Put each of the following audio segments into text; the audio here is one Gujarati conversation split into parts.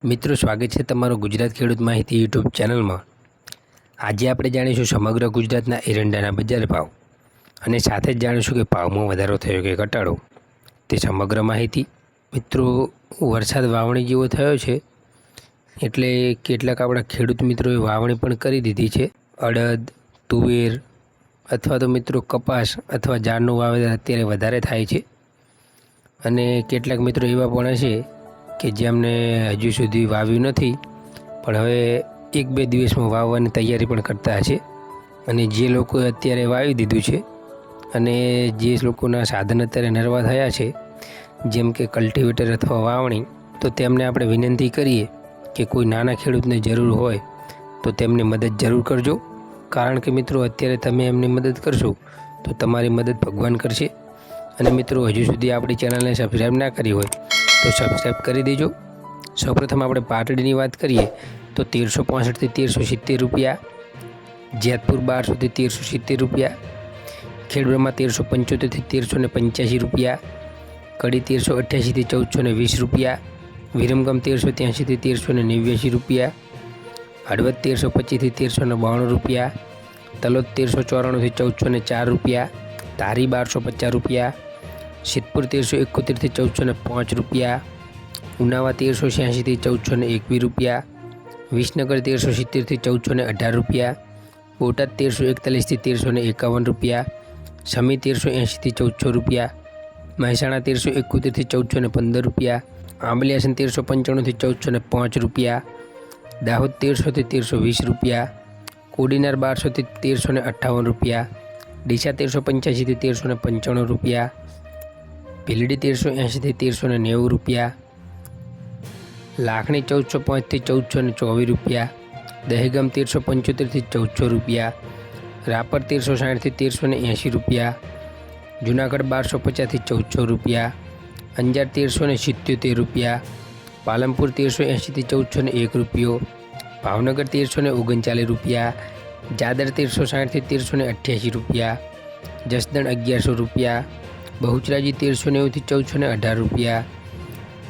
મિત્રો, સ્વાગત છે તમારો ગુજરાત ખેડૂત માહિતી યુટ્યુબ ચેનલમાં। આજે આપણે જાણીશું સમગ્ર ગુજરાતના એરંડાના બજાર ભાવ અને સાથે જ જાણીશું કે ભાવમાં વધારો થયો કે ઘટાડો તે સમગ્ર માહિતી। મિત્રો, વરસાદ વાવણી જેવો થયો છે એટલે કેટલાક આપણા ખેડૂત મિત્રોએ વાવણી પણ કરી દીધી છે। અડદ, તુવેર અથવા તો મિત્રો કપાસ અથવા જારનું વાવેતર અત્યારે વધારે થાય છે અને કેટલાક મિત્રો એવા પણ હશે કે જેમને હજુ સુધી વાવ્યું નથી પણ હવે 1-2 દિવસમાં વાવવાની તૈયારી પણ કરતા હશે। અને જે લોકોએ અત્યારે વાવી દીધું છે અને જે લોકોના સાધન અત્યારે નરવા થયા છે જેમ કે કલ્ટિવેટર અથવા વાવણી, તો તેમને આપણે વિનંતી કરીએ કે કોઈ નાના ખેડૂતને જરૂર હોય તો તેમને મદદ જરૂર કરજો। કારણ કે મિત્રો, અત્યારે તમે એમને મદદ કરશો તો તમારી મદદ ભગવાન કરશે। અને મિત્રો, હજુ સુધી આપણી ચેનલને સબસ્ક્રાઈબ ના કરી હોય તો સબસ્ક્રાઈબ કરી દેજો। સૌપ્રથમ આપણે પાટડીની વાત કરીએ તો 1365થી 1370 રૂપિયા, જેતપુર 1200થી 1370 રૂપિયા, ખેડબ્રહ્મા 1375થી 1385 રૂપિયા, કડી 1388થી 1420 રૂપિયા, વિરમગામ 1383થી 1389 રૂપિયા, હળવદ 1325થી 1392 રૂપિયા, તલોદ 1394થી 1404 રૂપિયા, ધારી 1250 રૂપિયા, સિદ્ધપુર 1371થી 1405 રૂપિયા, ઉનાવા 1386થી 1421 રૂપિયા, વિસનગર 1370થી 1418 રૂપિયા, બોટાદ 1341થી 1351 રૂપિયા, સમી 1380થી 1400 રૂપિયા, મહેસાણા 1371થી 1415 રૂપિયા, આંબલિયાસન 1395થી 1405 રૂપિયા, દાહોદ 1300થી 1320 રૂપિયા, કોડીનાર 1200થી 1358 રૂપિયા, ડીસા 1385થી 1395 રૂપિયા, ભીલડી 1380થી 1390 રૂપિયા, લાખણી 1405થી 1424 રૂપિયા, દહેગામ 1375થી 1400 રૂપિયા, રાપર 1360થી 1380 રૂપિયા, જુનાગઢ 1250થી 1400 રૂપિયા, અંજાર 1377 રૂપિયા, પાલનપુર 1380થી 1401 રૂપિયો, ભાવનગર 1339 રૂપિયા, જાદર 1360થી 1388 રૂપિયા, જસદણ 1100 રૂપિયા, બહુચરાજી 1390થી 1418 રૂપિયા,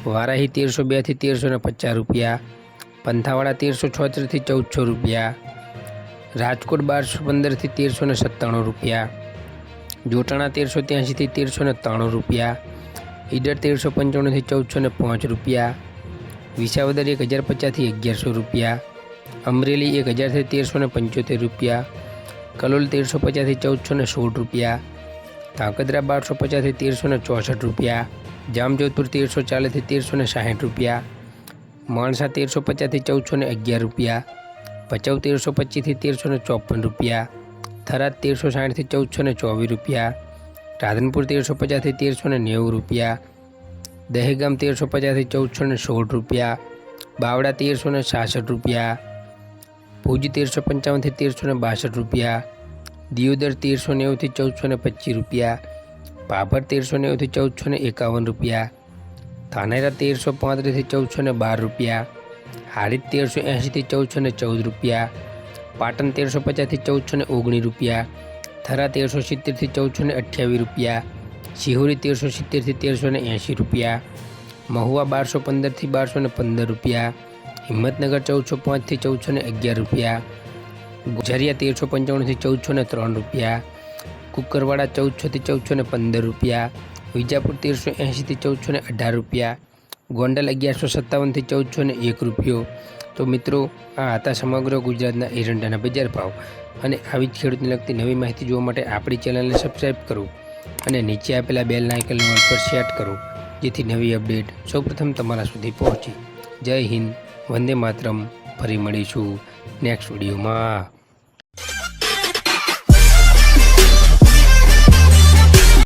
વારાહી 1302થી 1350 રૂપિયા, પંથાવાડા 1376થી 1400 રૂપિયા, રાજકોટ 1215થી 1397 રૂપિયા, જોટાણા 1383થી 1393 રૂપિયા, ઈડર 1395થી 1405 રૂપિયા, વિસાવદર 1050થી 1100 રૂપિયા, અમરેલી 1000થી 1375 રૂપિયા, કલોલ 1350થી 1416 રૂપિયા, ધાંગધ્રા 1250થી 1364 રૂપિયા, જામજોધપુર 1340થી 1360 રૂપિયા, માણસા 1350થી 1411 રૂપિયા, ભચાઉ 1325થી 1354 રૂપિયા, થરાદ 1360થી 1424 રૂપિયા, રાધનપુર 1350થી 1390 રૂપિયા, દહેગામ 1350થી 1416 રૂપિયા, બાવડા 1366 રૂપિયા, ભુજ 1355થી 1362 રૂપિયા, દિયોદર 1390થી 1425 રૂપિયા, ભાભર 1390થી 1451 રૂપિયા, ધાનેરા 1335થી 1412 રૂપિયા, હારીજ 1380થી 1414 રૂપિયા, પાટણ 1350થી 1419 રૂપિયા, થરા 1370થી 1428 રૂપિયા, શિહોરી 1370થી 1380 રૂપિયા, મહુવા 1215થી 1215 રૂપિયા, હિંમતનગર 1405થી 1411 રૂપિયા, ઝરિયા 1355થી 1403 રૂપિયા, કુકરવાડા 1400થી 1415 રૂપિયા, વિજાપુર 1380થી 1418 રૂપિયા, ગોંડલ 1157થી 1401 રૂપિયો। તો મિત્રો, આ હતા સમગ્ર ગુજરાતના એરંડાના બજાર ભાવ। અને આવી જ ખેડૂતને લગતી નવી માહિતી જોવા માટે આપણી ચેનલને સબસ્ક્રાઈબ કરો અને નીચે આપેલા બેલ આઇકનને ઓલ પર સેટ કરો જેથી નવી અપડેટ સૌપ્રથમ તમારા સુધી પહોંચે। જય હિન્દ, વંદે માતરમ। ફરી મળીશું નેક્સ્ટ વિડીયોમાં।